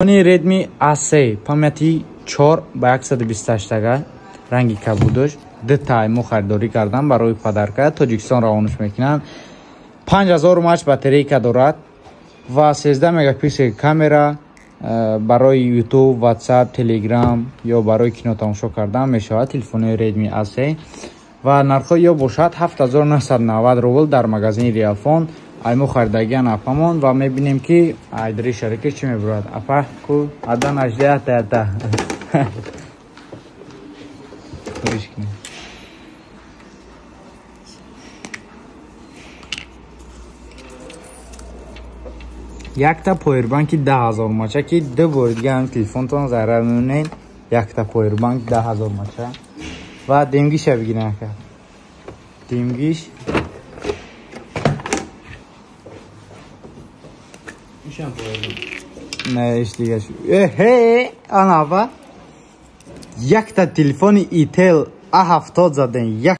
Redmi A3 памяти 4 ба 128 ранги кабудош деталь мо харидорӣ кардам барои падарка Тоҷикистон равониш мекунам. 5000 мАч батарейка дорад ва 13 мегапиксел камера барои YouTube, WhatsApp, Telegram ё барои кино тамошо кардан мешавад. Телефони Redmi A3 ва нархи ё бошад 7990 рубл дар магазини Realfon. Мо харидагиан апамон ва мебинем ки айдри шарикаш чӣ мебурад. Апа ку адан аждиата якта повербанки 10000 мача ки ду бор дига ҳам телефонтон зарар мемонед. Якта повербанк 10000 мача ва демгиша бигина кард. Демгиш не иштигаш анава якта телефони Itel A70 заден